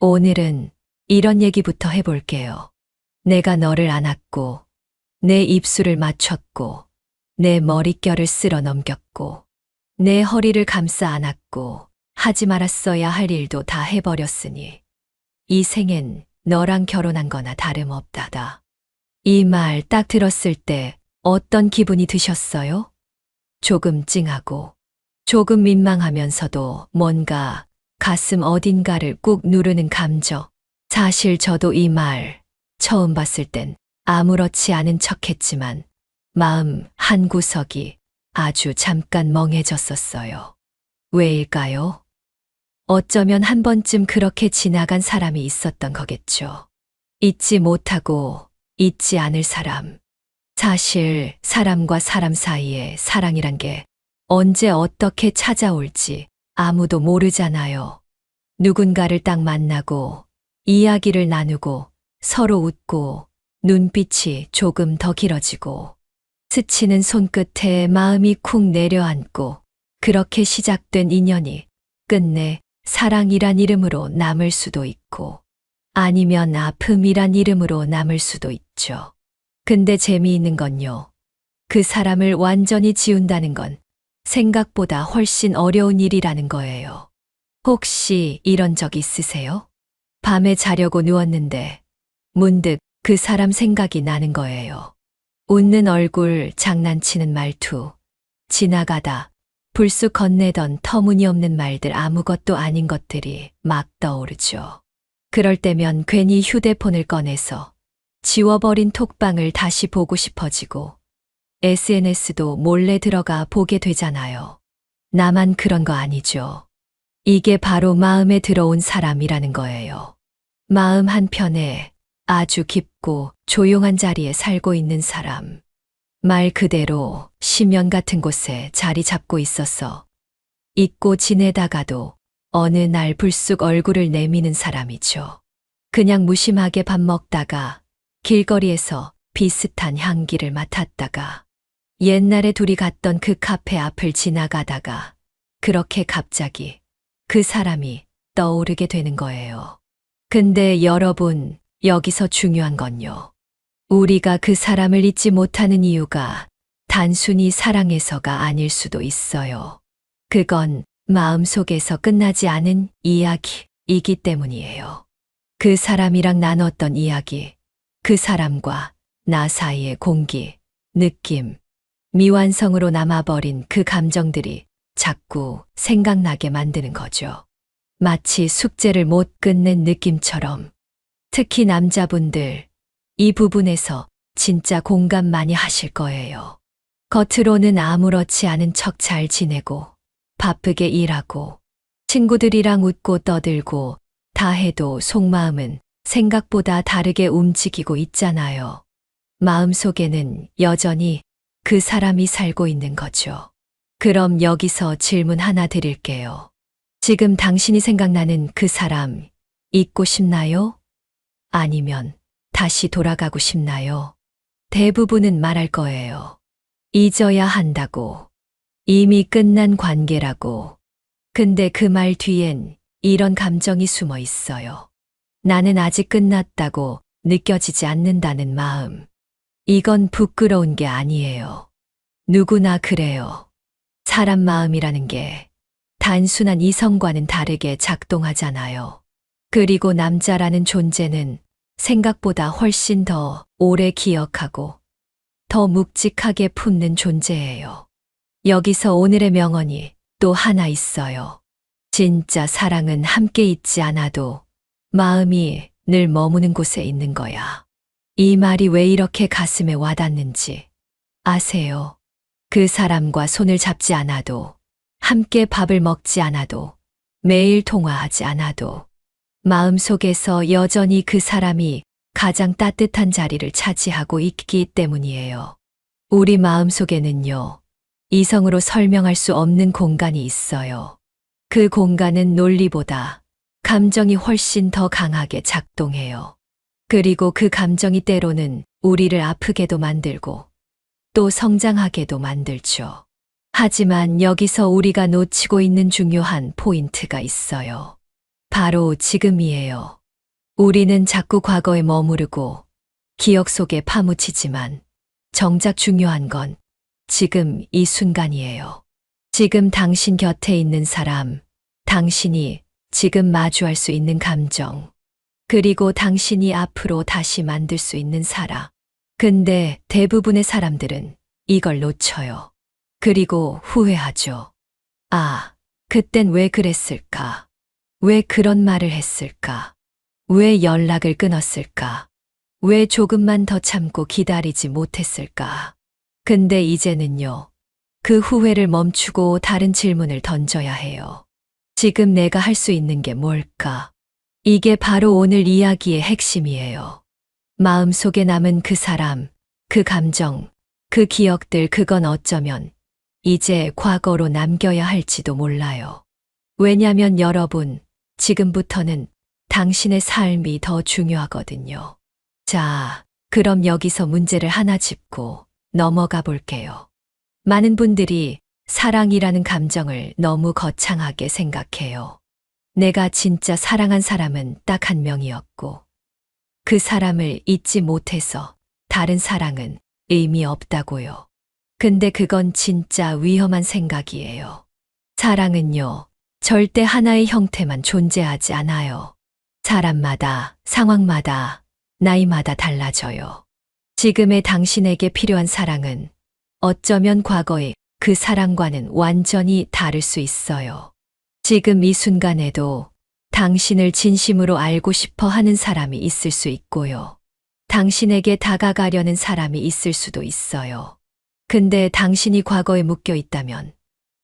오늘은 이런 얘기부터 해볼게요. 내가 너를 안았고, 내 입술을 맞췄고, 내 머릿결을 쓸어 넘겼고, 내 허리를 감싸 안았고, 하지 말았어야 할 일도 다 해버렸으니, 이 생엔 너랑 결혼한 거나 다름없다다. 이 말 딱 들었을 때 어떤 기분이 드셨어요? 조금 찡하고, 조금 민망하면서도 뭔가 가슴 어딘가를 꾹 누르는 감정. 사실 저도 이 말 처음 봤을 땐 아무렇지 않은 척했지만 마음 한 구석이 아주 잠깐 멍해졌었어요. 왜일까요? 어쩌면 한 번쯤 그렇게 지나간 사람이 있었던 거겠죠. 잊지 못하고 잊지 않을 사람. 사실 사람과 사람 사이에 사랑이란 게 언제 어떻게 찾아올지 아무도 모르잖아요. 누군가를 딱 만나고 이야기를 나누고 서로 웃고 눈빛이 조금 더 길어지고 스치는 손끝에 마음이 쿵 내려앉고 그렇게 시작된 인연이 끝내 사랑이란 이름으로 남을 수도 있고 아니면 아픔이란 이름으로 남을 수도 있죠. 근데 재미있는 건요. 그 사람을 완전히 지운다는 건 생각보다 훨씬 어려운 일이라는 거예요. 혹시 이런 적 있으세요? 밤에 자려고 누웠는데 문득 그 사람 생각이 나는 거예요. 웃는 얼굴, 장난치는 말투, 지나가다 불쑥 건네던 터무니없는 말들 아무것도 아닌 것들이 막 떠오르죠. 그럴 때면 괜히 휴대폰을 꺼내서 지워버린 톡방을 다시 보고 싶어지고 SNS도 몰래 들어가 보게 되잖아요. 나만 그런 거 아니죠. 이게 바로 마음에 들어온 사람이라는 거예요. 마음 한편에 아주 깊고 조용한 자리에 살고 있는 사람. 말 그대로 심연 같은 곳에 자리 잡고 있어서 잊고 지내다가도 어느 날 불쑥 얼굴을 내미는 사람이죠. 그냥 무심하게 밥 먹다가 길거리에서 비슷한 향기를 맡았다가 옛날에 둘이 갔던 그 카페 앞을 지나가다가 그렇게 갑자기 그 사람이 떠오르게 되는 거예요. 근데 여러분, 여기서 중요한 건요. 우리가 그 사람을 잊지 못하는 이유가 단순히 사랑해서가 아닐 수도 있어요. 그건 마음속에서 끝나지 않은 이야기이기 때문이에요. 그 사람이랑 나눴던 이야기, 그 사람과 나 사이의 공기, 느낌, 미완성으로 남아버린 그 감정들이 자꾸 생각나게 만드는 거죠. 마치 숙제를 못 끝낸 느낌처럼. 특히 남자분들, 이 부분에서 진짜 공감 많이 하실 거예요. 겉으로는 아무렇지 않은 척 잘 지내고, 바쁘게 일하고, 친구들이랑 웃고 떠들고, 다 해도 속마음은 생각보다 다르게 움직이고 있잖아요. 마음속에는 여전히 그 사람이 살고 있는 거죠. 그럼 여기서 질문 하나 드릴게요. 지금 당신이 생각나는 그 사람 잊고 싶나요? 아니면 다시 돌아가고 싶나요? 대부분은 말할 거예요. 잊어야 한다고. 이미 끝난 관계라고. 근데 그 말 뒤엔 이런 감정이 숨어 있어요. 나는 아직 끝났다고 느껴지지 않는다는 마음. 이건 부끄러운 게 아니에요. 누구나 그래요. 사람 마음이라는 게 단순한 이성과는 다르게 작동하잖아요. 그리고 남자라는 존재는 생각보다 훨씬 더 오래 기억하고 더 묵직하게 품는 존재예요. 여기서 오늘의 명언이 또 하나 있어요. 진짜 사랑은 함께 있지 않아도 마음이 늘 머무는 곳에 있는 거야. 이 말이 왜 이렇게 가슴에 와닿는지 아세요? 그 사람과 손을 잡지 않아도, 함께 밥을 먹지 않아도, 매일 통화하지 않아도, 마음속에서 여전히 그 사람이 가장 따뜻한 자리를 차지하고 있기 때문이에요. 우리 마음속에는요, 이성으로 설명할 수 없는 공간이 있어요. 그 공간은 논리보다 감정이 훨씬 더 강하게 작동해요. 그리고 그 감정이 때로는 우리를 아프게도 만들고 또 성장하게도 만들죠. 하지만 여기서 우리가 놓치고 있는 중요한 포인트가 있어요. 바로 지금이에요. 우리는 자꾸 과거에 머무르고 기억 속에 파묻히지만 정작 중요한 건 지금 이 순간이에요. 지금 당신 곁에 있는 사람, 당신이 지금 마주할 수 있는 감정, 그리고 당신이 앞으로 다시 만들 수 있는 사람. 근데 대부분의 사람들은 이걸 놓쳐요. 그리고 후회하죠. 아, 그땐 왜 그랬을까? 왜 그런 말을 했을까? 왜 연락을 끊었을까? 왜 조금만 더 참고 기다리지 못했을까? 근데 이제는요, 그 후회를 멈추고 다른 질문을 던져야 해요. 지금 내가 할 수 있는 게 뭘까? 이게 바로 오늘 이야기의 핵심이에요. 마음속에 남은 그 사람, 그 감정, 그 기억들, 그건 어쩌면 이제 과거로 남겨야 할지도 몰라요. 왜냐면 여러분, 지금부터는 당신의 삶이 더 중요하거든요. 자, 그럼 여기서 문제를 하나 짚고 넘어가 볼게요. 많은 분들이 사랑이라는 감정을 너무 거창하게 생각해요. 내가 진짜 사랑한 사람은 딱 한 명이었고, 그 사람을 잊지 못해서 다른 사랑은 의미 없다고요. 근데 그건 진짜 위험한 생각이에요. 사랑은요, 절대 하나의 형태만 존재하지 않아요. 사람마다, 상황마다, 나이마다 달라져요. 지금의 당신에게 필요한 사랑은 어쩌면 과거의 그 사랑과는 완전히 다를 수 있어요. 지금 이 순간에도 당신을 진심으로 알고 싶어 하는 사람이 있을 수 있고요. 당신에게 다가가려는 사람이 있을 수도 있어요. 근데 당신이 과거에 묶여 있다면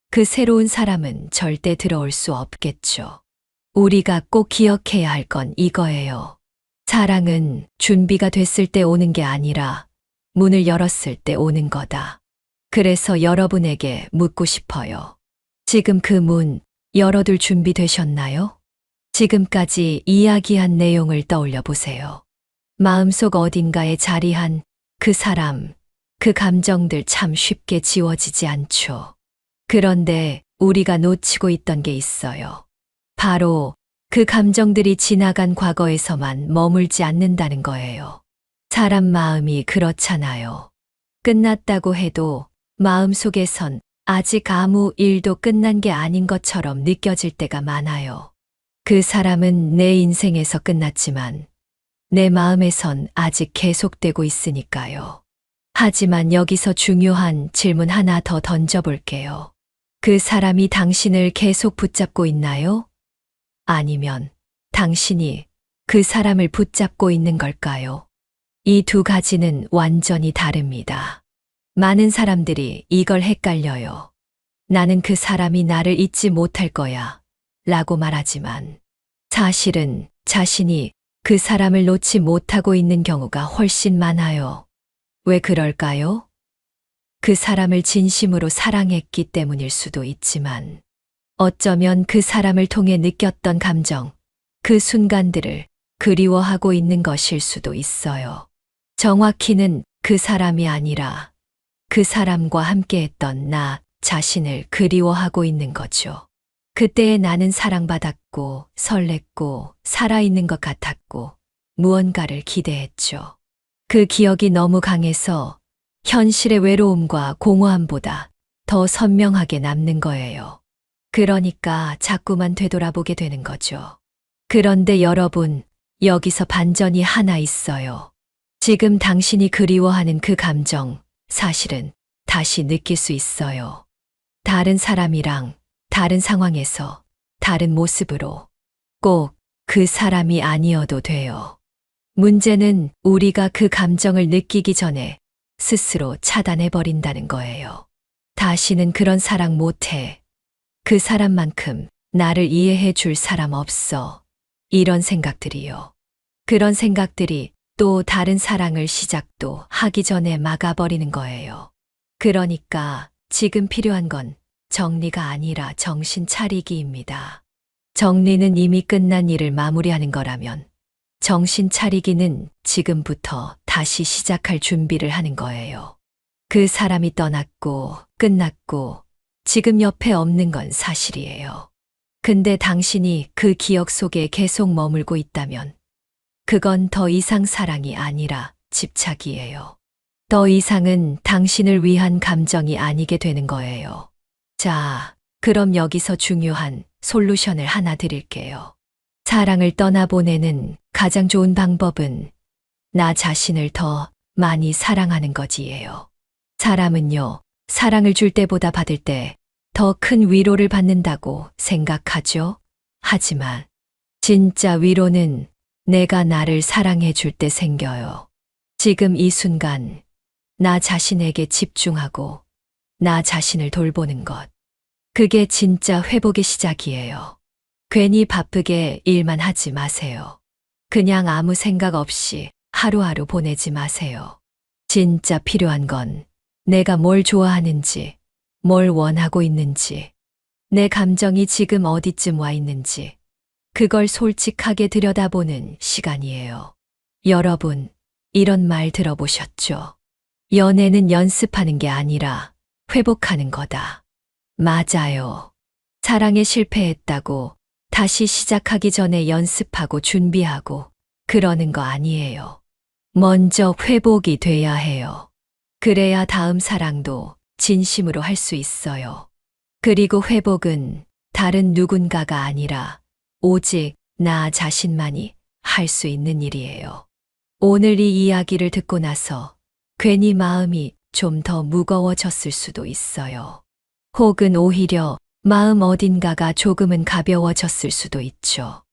그 새로운 사람은 절대 들어올 수 없겠죠. 우리가 꼭 기억해야 할 건 이거예요. 사랑은 준비가 됐을 때 오는 게 아니라 문을 열었을 때 오는 거다. 그래서 여러분에게 묻고 싶어요. 지금 그 문 열어둘 준비 되셨나요? 지금까지 이야기한 내용을 떠올려 보세요. 마음속 어딘가에 자리한 그 사람, 그 감정들 참 쉽게 지워지지 않죠. 그런데 우리가 놓치고 있던 게 있어요. 바로 그 감정들이 지나간 과거에서만 머물지 않는다는 거예요. 사람 마음이 그렇잖아요. 끝났다고 해도 마음속에선 아직 아무 일도 끝난 게 아닌 것처럼 느껴질 때가 많아요. 그 사람은 내 인생에서 끝났지만 내 마음에선 아직 계속되고 있으니까요. 하지만 여기서 중요한 질문 하나 더 던져볼게요. 그 사람이 당신을 계속 붙잡고 있나요? 아니면 당신이 그 사람을 붙잡고 있는 걸까요? 이 두 가지는 완전히 다릅니다. 많은 사람들이 이걸 헷갈려요. 나는 그 사람이 나를 잊지 못할 거야 라고 말하지만 사실은 자신이 그 사람을 놓지 못하고 있는 경우가 훨씬 많아요. 왜 그럴까요? 그 사람을 진심으로 사랑했기 때문일 수도 있지만 어쩌면 그 사람을 통해 느꼈던 감정, 그 순간들을 그리워하고 있는 것일 수도 있어요. 정확히는 그 사람이 아니라 그 사람과 함께했던 나 자신을 그리워하고 있는 거죠. 그때의 나는 사랑받았고 설렜고 살아있는 것 같았고 무언가를 기대했죠. 그 기억이 너무 강해서 현실의 외로움과 공허함보다 더 선명하게 남는 거예요. 그러니까 자꾸만 되돌아보게 되는 거죠. 그런데 여러분, 여기서 반전이 하나 있어요. 지금 당신이 그리워하는 그 감정, 사실은 다시 느낄 수 있어요. 다른 사람이랑, 다른 상황에서, 다른 모습으로. 꼭 그 사람이 아니어도 돼요. 문제는 우리가 그 감정을 느끼기 전에 스스로 차단해버린다는 거예요. 다시는 그런 사랑 못해. 그 사람만큼 나를 이해해 줄 사람 없어. 이런 생각들이요. 그런 생각들이 또 다른 사랑을 시작도 하기 전에 막아버리는 거예요. 그러니까 지금 필요한 건 정리가 아니라 정신 차리기입니다. 정리는 이미 끝난 일을 마무리하는 거라면 정신 차리기는 지금부터 다시 시작할 준비를 하는 거예요. 그 사람이 떠났고 끝났고 지금 옆에 없는 건 사실이에요. 근데 당신이 그 기억 속에 계속 머물고 있다면 그건 더 이상 사랑이 아니라 집착이에요. 더 이상은 당신을 위한 감정이 아니게 되는 거예요. 자, 그럼 여기서 중요한 솔루션을 하나 드릴게요. 사랑을 떠나보내는 가장 좋은 방법은 나 자신을 더 많이 사랑하는 거지예요. 사람은요, 사랑을 줄 때보다 받을 때 더 큰 위로를 받는다고 생각하죠? 하지만 진짜 위로는 내가 나를 사랑해 줄 때 생겨요. 지금 이 순간 나 자신에게 집중하고 나 자신을 돌보는 것. 그게 진짜 회복의 시작이에요. 괜히 바쁘게 일만 하지 마세요. 그냥 아무 생각 없이 하루하루 보내지 마세요. 진짜 필요한 건 내가 뭘 좋아하는지, 뭘 원하고 있는지, 내 감정이 지금 어디쯤 와 있는지, 그걸 솔직하게 들여다보는 시간이에요. 여러분, 이런 말 들어보셨죠? 연애는 연습하는 게 아니라 회복하는 거다. 맞아요. 사랑에 실패했다고 다시 시작하기 전에 연습하고 준비하고 그러는 거 아니에요. 먼저 회복이 돼야 해요. 그래야 다음 사랑도 진심으로 할 수 있어요. 그리고 회복은 다른 누군가가 아니라 오직 나 자신만이 할 수 있는 일이에요. 오늘 이 이야기를 듣고 나서 괜히 마음이 좀 더 무거워졌을 수도 있어요. 혹은 오히려 마음 어딘가가 조금은 가벼워졌을 수도 있죠.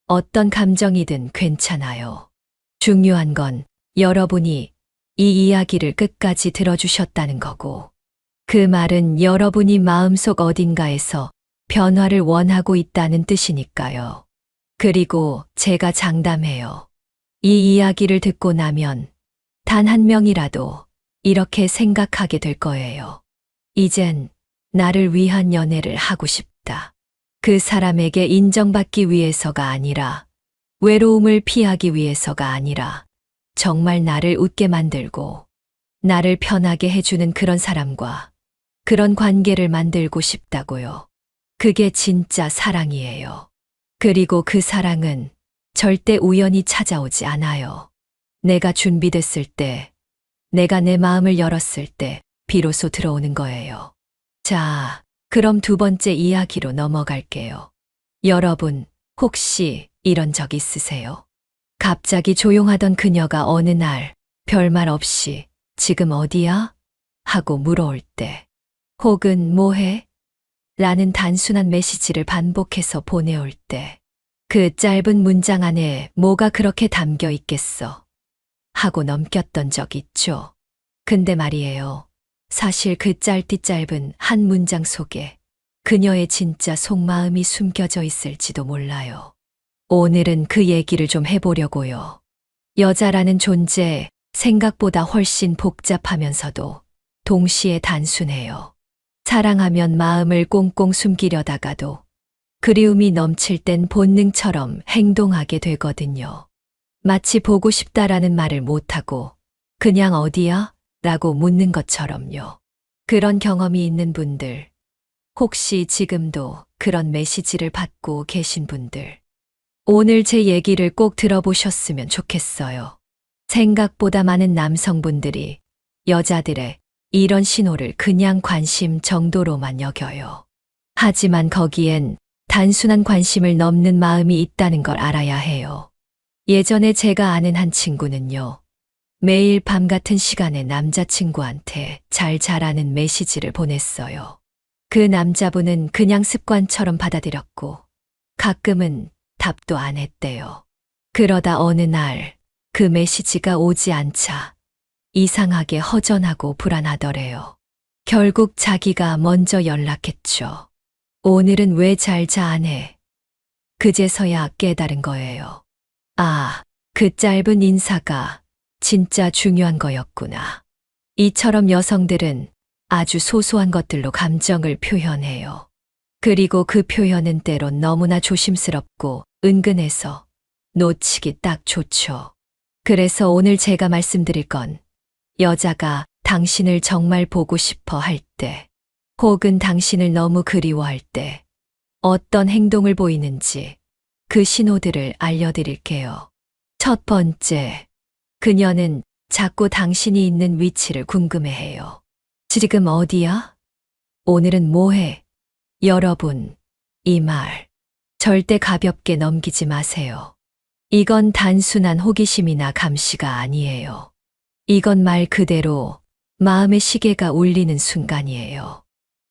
어떤 감정이든 괜찮아요. 중요한 건 여러분이 이 이야기를 끝까지 들어주셨다는 거고, 그 말은 여러분이 마음속 어딘가에서 변화를 원하고 있다는 뜻이니까요. 그리고 제가 장담해요. 이 이야기를 듣고 나면 단 한 명이라도 이렇게 생각하게 될 거예요. 이젠 나를 위한 연애를 하고 싶다. 그 사람에게 인정받기 위해서가 아니라, 외로움을 피하기 위해서가 아니라, 정말 나를 웃게 만들고, 나를 편하게 해주는 그런 사람과 그런 관계를 만들고 싶다고요. 그게 진짜 사랑이에요. 그리고 그 사랑은 절대 우연히 찾아오지 않아요. 내가 준비됐을 때, 내가 내 마음을 열었을 때 비로소 들어오는 거예요. 자, 그럼 두 번째 이야기로 넘어갈게요. 여러분, 혹시 이런 적 있으세요? 갑자기 조용하던 그녀가 어느 날 별말 없이 지금 어디야? 하고 물어올 때, 혹은 뭐해? 라는 단순한 메시지를 반복해서 보내올 때, 그 짧은 문장 안에 뭐가 그렇게 담겨 있겠어? 하고 넘겼던 적 있죠. 근데 말이에요. 사실 그 짧디 짧은 한 문장 속에 그녀의 진짜 속마음이 숨겨져 있을지도 몰라요. 오늘은 그 얘기를 좀 해보려고요. 여자라는 존재, 생각보다 훨씬 복잡하면서도 동시에 단순해요. 사랑하면 마음을 꽁꽁 숨기려다가도 그리움이 넘칠 땐 본능처럼 행동하게 되거든요. 마치 보고 싶다라는 말을 못하고 그냥 어디야? 라고 묻는 것처럼요. 그런 경험이 있는 분들, 혹시 지금도 그런 메시지를 받고 계신 분들, 오늘 제 얘기를 꼭 들어보셨으면 좋겠어요. 생각보다 많은 남성분들이 여자들의 이런 신호를 그냥 관심 정도로만 여겨요. 하지만 거기엔 단순한 관심을 넘는 마음이 있다는 걸 알아야 해요. 예전에 제가 아는 한 친구는요, 매일 밤 같은 시간에 남자친구한테 잘 자라는 메시지를 보냈어요. 그 남자분은 그냥 습관처럼 받아들였고, 가끔은 답도 안 했대요. 그러다 어느 날 그 메시지가 오지 않자 이상하게 허전하고 불안하더래요. 결국 자기가 먼저 연락했죠. 오늘은 왜 잘 자 안 해? 그제서야 깨달은 거예요. 아, 그 짧은 인사가 진짜 중요한 거였구나. 이처럼 여성들은 아주 소소한 것들로 감정을 표현해요. 그리고 그 표현은 때론 너무나 조심스럽고 은근해서 놓치기 딱 좋죠. 그래서 오늘 제가 말씀드릴 건 여자가 당신을 정말 보고 싶어 할 때, 혹은 당신을 너무 그리워할 때, 어떤 행동을 보이는지 그 신호들을 알려드릴게요. 첫 번째, 그녀는 자꾸 당신이 있는 위치를 궁금해해요. 지금 어디야? 오늘은 뭐해? 여러분, 이 말 절대 가볍게 넘기지 마세요. 이건 단순한 호기심이나 감시가 아니에요. 이건 말 그대로 마음의 시계가 울리는 순간이에요.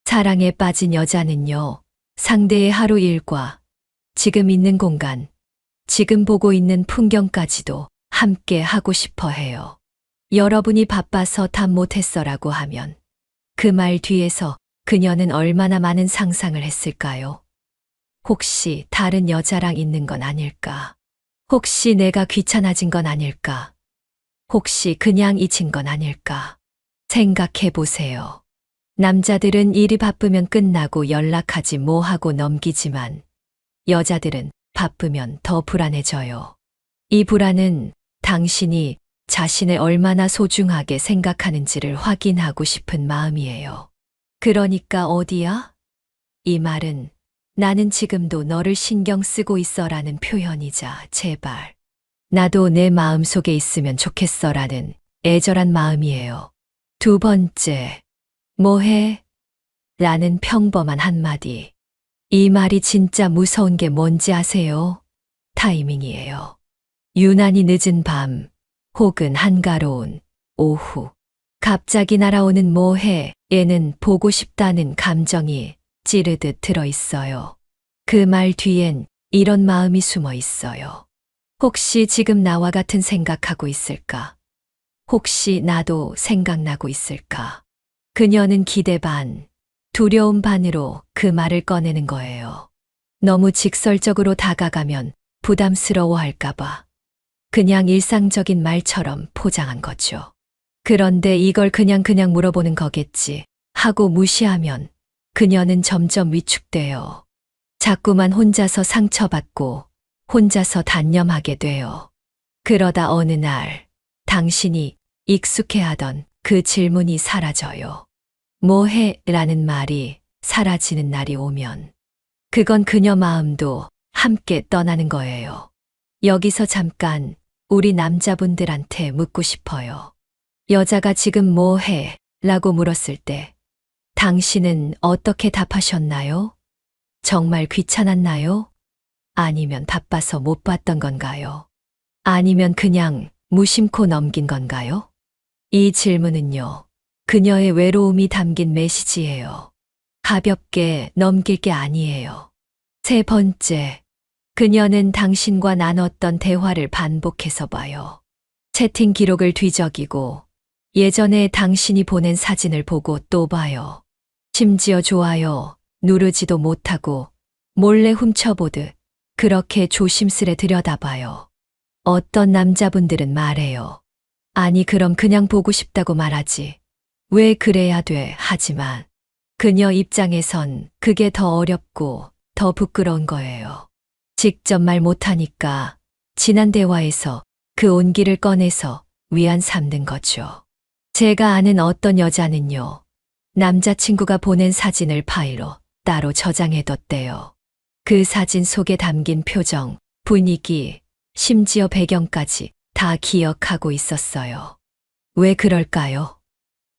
사랑에 빠진 여자는요, 상대의 하루 일과 지금 있는 공간, 지금 보고 있는 풍경까지도 함께 하고 싶어 해요. 여러분이 바빠서 답 못했어라고 하면 그 말 뒤에서 그녀는 얼마나 많은 상상을 했을까요? 혹시 다른 여자랑 있는 건 아닐까? 혹시 내가 귀찮아진 건 아닐까? 혹시 그냥 잊힌 건 아닐까? 생각해 보세요. 남자들은 일이 바쁘면 끝나고 연락하지 뭐 하고 넘기지만 여자들은 바쁘면 더 불안해져요. 이 불안은 당신이 자신을 얼마나 소중하게 생각하는지를 확인하고 싶은 마음이에요. 그러니까 어디야? 이 말은 나는 지금도 너를 신경 쓰고 있어라는 표현이자 제발 나도 내 마음 속에 있으면 좋겠어라는 애절한 마음이에요. 두 번째, 뭐해? 라는 평범한 한마디. 이 말이 진짜 무서운 게 뭔지 아세요? 타이밍이에요. 유난히 늦은 밤 혹은 한가로운 오후. 갑자기 날아오는 뭐해? 에는 보고 싶다는 감정이 찌르듯 들어있어요. 그 말 뒤엔 이런 마음이 숨어 있어요. 혹시 지금 나와 같은 생각하고 있을까? 혹시 나도 생각나고 있을까? 그녀는 기대 반, 두려움 반으로 그 말을 꺼내는 거예요. 너무 직설적으로 다가가면 부담스러워 할까봐. 그냥 일상적인 말처럼 포장한 거죠. 그런데 이걸 그냥 물어보는 거겠지 하고 무시하면 그녀는 점점 위축돼요. 자꾸만 혼자서 상처받고 혼자서 단념하게 돼요. 그러다 어느 날 당신이 익숙해하던 그 질문이 사라져요. 뭐해? 라는 말이 사라지는 날이 오면 그건 그녀 마음도 함께 떠나는 거예요. 여기서 잠깐 우리 남자분들한테 묻고 싶어요. 여자가 지금 뭐해? 라고 물었을 때 당신은 어떻게 답하셨나요? 정말 귀찮았나요? 아니면 바빠서 못 봤던 건가요? 아니면 그냥 무심코 넘긴 건가요? 이 질문은요, 그녀의 외로움이 담긴 메시지예요. 가볍게 넘길 게 아니에요. 세 번째, 그녀는 당신과 나눴던 대화를 반복해서 봐요. 채팅 기록을 뒤적이고 예전에 당신이 보낸 사진을 보고 또 봐요. 심지어 좋아요 누르지도 못하고 몰래 훔쳐보듯 그렇게 조심스레 들여다봐요. 어떤 남자분들은 말해요. 아니 그럼 그냥 보고 싶다고 말하지. 왜 그래야 돼? 하지만 그녀 입장에선 그게 더 어렵고 더 부끄러운 거예요. 직접 말 못하니까 지난 대화에서 그 온기를 꺼내서 위안 삼는 거죠. 제가 아는 어떤 여자는요, 남자친구가 보낸 사진을 파일로 따로 저장해뒀대요. 그 사진 속에 담긴 표정, 분위기, 심지어 배경까지 다 기억하고 있었어요. 왜 그럴까요?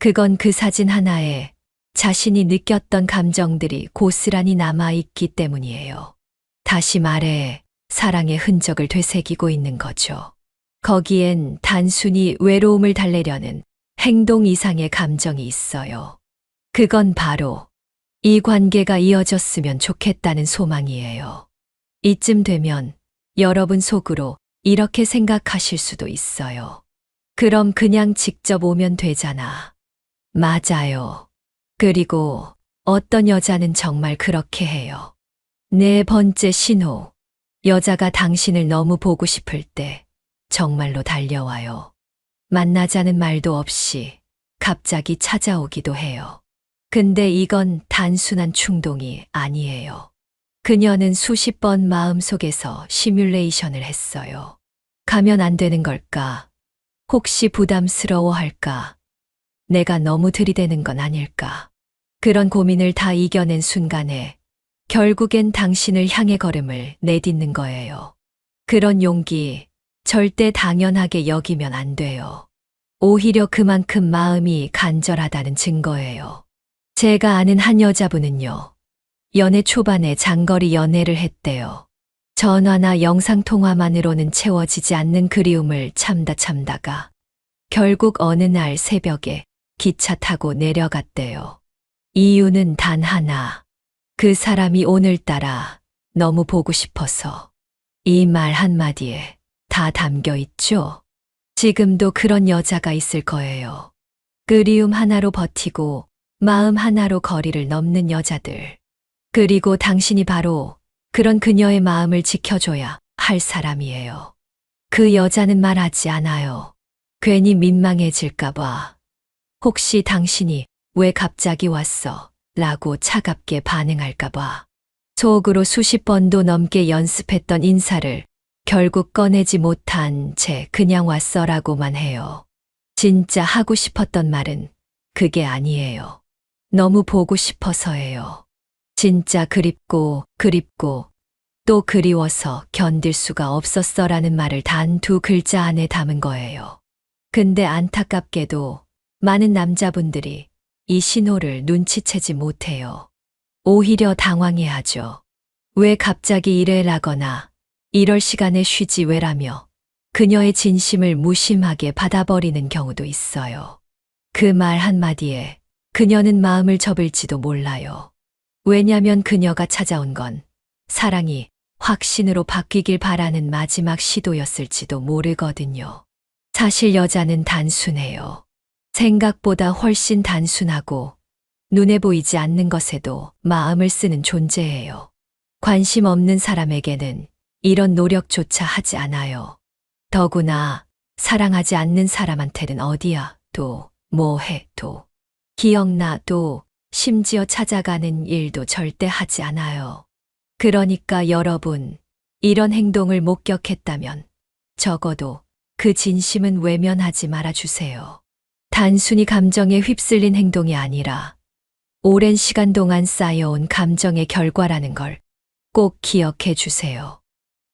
그건 그 사진 하나에 자신이 느꼈던 감정들이 고스란히 남아있기 때문이에요. 다시 말해, 사랑의 흔적을 되새기고 있는 거죠. 거기엔 단순히 외로움을 달래려는 행동 이상의 감정이 있어요. 그건 바로 이 관계가 이어졌으면 좋겠다는 소망이에요. 이쯤 되면 여러분 속으로 이렇게 생각하실 수도 있어요. 그럼 그냥 직접 오면 되잖아. 맞아요. 그리고 어떤 여자는 정말 그렇게 해요. 네 번째 신호. 여자가 당신을 너무 보고 싶을 때 정말로 달려와요. 만나자는 말도 없이 갑자기 찾아오기도 해요. 근데 이건 단순한 충동이 아니에요. 그녀는 수십 번 마음속에서 시뮬레이션을 했어요. 가면 안 되는 걸까? 혹시 부담스러워 할까? 내가 너무 들이대는 건 아닐까? 그런 고민을 다 이겨낸 순간에 결국엔 당신을 향해 걸음을 내딛는 거예요. 그런 용기 절대 당연하게 여기면 안 돼요. 오히려 그만큼 마음이 간절하다는 증거예요. 제가 아는 한 여자분은요. 연애 초반에 장거리 연애를 했대요. 전화나 영상통화만으로는 채워지지 않는 그리움을 참다가 결국 어느 날 새벽에 기차 타고 내려갔대요. 이유는 단 하나. 그 사람이 오늘따라 너무 보고 싶어서. 이 말 한마디에 다 담겨 있죠. 지금도 그런 여자가 있을 거예요. 그리움 하나로 버티고 마음 하나로 거리를 넘는 여자들. 그리고 당신이 바로 그런 그녀의 마음을 지켜줘야 할 사람이에요. 그 여자는 말하지 않아요. 괜히 민망해질까봐. 혹시 당신이 왜 갑자기 왔어? 라고 차갑게 반응할까봐. 속으로 수십 번도 넘게 연습했던 인사를 결국 꺼내지 못한 채 그냥 왔어라고만 해요. 진짜 하고 싶었던 말은 그게 아니에요. 너무 보고 싶어서예요. 진짜 그립고 또 그리워서 견딜 수가 없었어라는 말을 단 2글자 안에 담은 거예요. 근데 안타깝게도 많은 남자분들이 이 신호를 눈치채지 못해요. 오히려 당황해하죠. 왜 갑자기 이래라거나 이럴 시간에 쉬지 왜라며 그녀의 진심을 무심하게 받아버리는 경우도 있어요. 그 말 한마디에 그녀는 마음을 접을지도 몰라요. 왜냐면 그녀가 찾아온 건 사랑이 확신으로 바뀌길 바라는 마지막 시도였을지도 모르거든요. 사실 여자는 단순해요. 생각보다 훨씬 단순하고 눈에 보이지 않는 것에도 마음을 쓰는 존재예요. 관심 없는 사람에게는 이런 노력조차 하지 않아요. 더구나 사랑하지 않는 사람한테는 어디야, 또, 뭐해, 또, 기억나, 또, 심지어 찾아가는 일도 절대 하지 않아요. 그러니까 여러분, 이런 행동을 목격했다면 적어도 그 진심은 외면하지 말아주세요. 단순히 감정에 휩쓸린 행동이 아니라 오랜 시간 동안 쌓여온 감정의 결과라는 걸 꼭 기억해 주세요.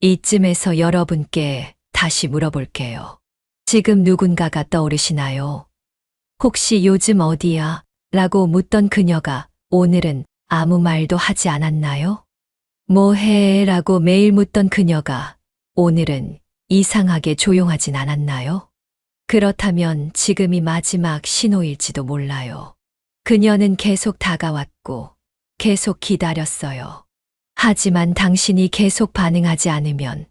이쯤에서 여러분께 다시 물어볼게요. 지금 누군가가 떠오르시나요? 혹시 요즘 어디야? 라고 묻던 그녀가 오늘은 아무 말도 하지 않았나요? 뭐 해? 라고 매일 묻던 그녀가 오늘은 이상하게 조용하진 않았나요? 그렇다면 지금이 마지막 신호일지도 몰라요. 그녀는 계속 다가왔고 계속 기다렸어요. 하지만 당신이 계속 반응하지 않으면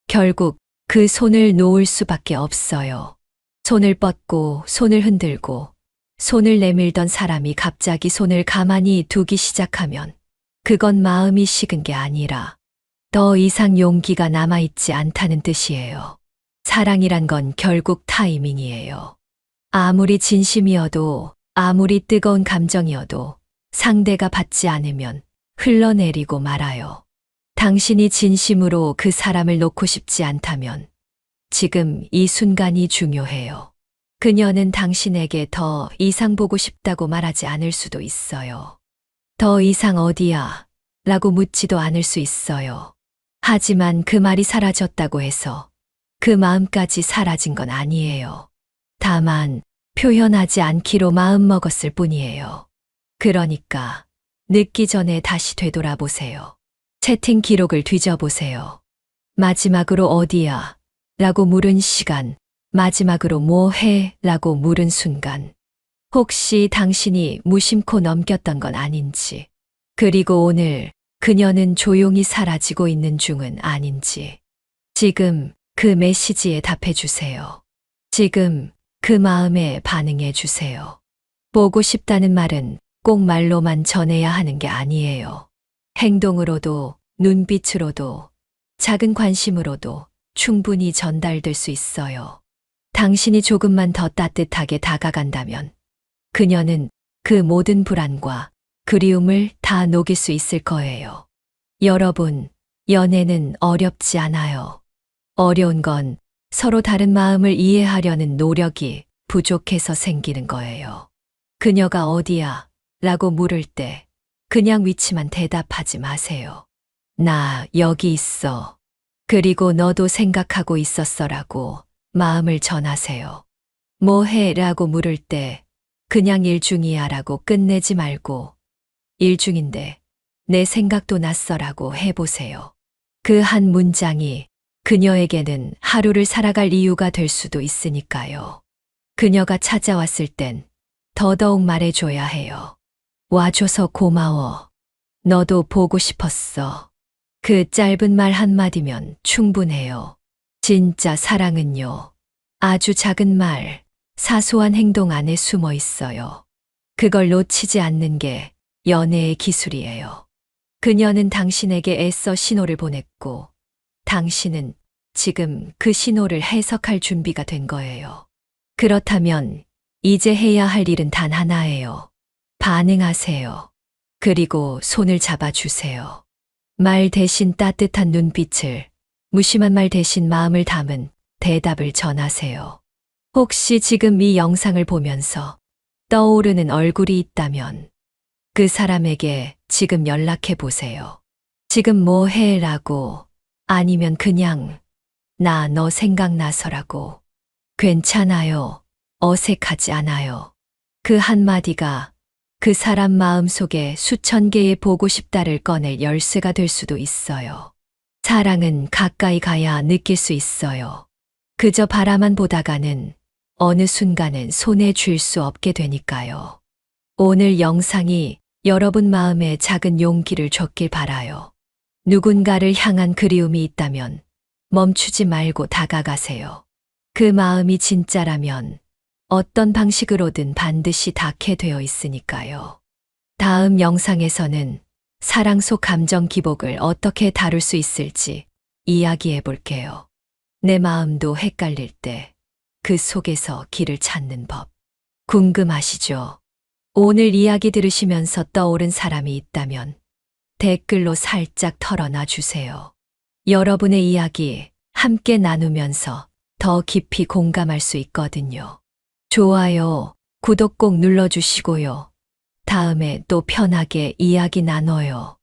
결국 그 손을 놓을 수밖에 없어요. 손을 뻗고 손을 흔들고 손을 내밀던 사람이 갑자기 손을 가만히 두기 시작하면 그건 마음이 식은 게 아니라 더 이상 용기가 남아있지 않다는 뜻이에요. 사랑이란 건 결국 타이밍이에요. 아무리 진심이어도 아무리 뜨거운 감정이어도 상대가 받지 않으면 흘러내리고 말아요. 당신이 진심으로 그 사람을 놓고 싶지 않다면 지금 이 순간이 중요해요. 그녀는 당신에게 더 이상 보고 싶다고 말하지 않을 수도 있어요. 더 이상 어디야? 라고 묻지도 않을 수 있어요. 하지만 그 말이 사라졌다고 해서 그 마음까지 사라진 건 아니에요. 다만 표현하지 않기로 마음먹었을 뿐이에요. 그러니까 늦기 전에 다시 되돌아보세요. 채팅 기록을 뒤져보세요. 마지막으로 어디야? 라고 물은 시간, 마지막으로 뭐 해? 라고 물은 순간. 혹시 당신이 무심코 넘겼던 건 아닌지, 그리고 오늘 그녀는 조용히 사라지고 있는 중은 아닌지, 지금 그 메시지에 답해주세요. 지금 그 마음에 반응해주세요. 보고 싶다는 말은 꼭 말로만 전해야 하는 게 아니에요. 행동으로도, 눈빛으로도, 작은 관심으로도 충분히 전달될 수 있어요. 당신이 조금만 더 따뜻하게 다가간다면 그녀는 그 모든 불안과 그리움을 다 녹일 수 있을 거예요. 여러분, 연애는 어렵지 않아요. 어려운 건 서로 다른 마음을 이해하려는 노력이 부족해서 생기는 거예요. 그녀가 어디야? 라고 물을 때 그냥 위치만 대답하지 마세요. 나 여기 있어. 그리고 너도 생각하고 있었어라고 마음을 전하세요. 뭐 해? 라고 물을 때 그냥 일 중이야 라고 끝내지 말고 일 중인데 내 생각도 났어라고 해보세요. 그 한 문장이 그녀에게는 하루를 살아갈 이유가 될 수도 있으니까요. 그녀가 찾아왔을 땐 더더욱 말해줘야 해요. 와줘서 고마워. 너도 보고 싶었어. 그 짧은 말 한마디면 충분해요. 진짜 사랑은요. 아주 작은 말, 사소한 행동 안에 숨어 있어요. 그걸 놓치지 않는 게 연애의 기술이에요. 그녀는 당신에게 애써 신호를 보냈고, 당신은 지금 그 신호를 해석할 준비가 된 거예요. 그렇다면 이제 해야 할 일은 단 하나예요. 반응하세요. 그리고 손을 잡아주세요. 말 대신 따뜻한 눈빛을, 무심한 말 대신 마음을 담은 대답을 전하세요. 혹시 지금 이 영상을 보면서 떠오르는 얼굴이 있다면 그 사람에게 지금 연락해 보세요. 지금 뭐 해? 라고 아니면 그냥 나 너 생각나서라고. 괜찮아요. 어색하지 않아요. 그 한마디가 그 사람 마음 속에 수천 개의 보고 싶다를 꺼낼 열쇠가 될 수도 있어요. 사랑은 가까이 가야 느낄 수 있어요. 그저 바라만 보다가는 어느 순간은 손에 쥘 수 없게 되니까요. 오늘 영상이 여러분 마음에 작은 용기를 줬길 바라요. 누군가를 향한 그리움이 있다면 멈추지 말고 다가가세요. 그 마음이 진짜라면 어떤 방식으로든 반드시 닿게 되어 있으니까요. 다음 영상에서는 사랑 속 감정 기복을 어떻게 다룰 수 있을지 이야기해 볼게요. 내 마음도 헷갈릴 때 그 속에서 길을 찾는 법. 궁금하시죠? 오늘 이야기 들으시면서 떠오른 사람이 있다면 댓글로 살짝 털어놔 주세요. 여러분의 이야기 함께 나누면서 더 깊이 공감할 수 있거든요. 좋아요, 구독 꼭 눌러주시고요. 다음에 또 편하게 이야기 나눠요.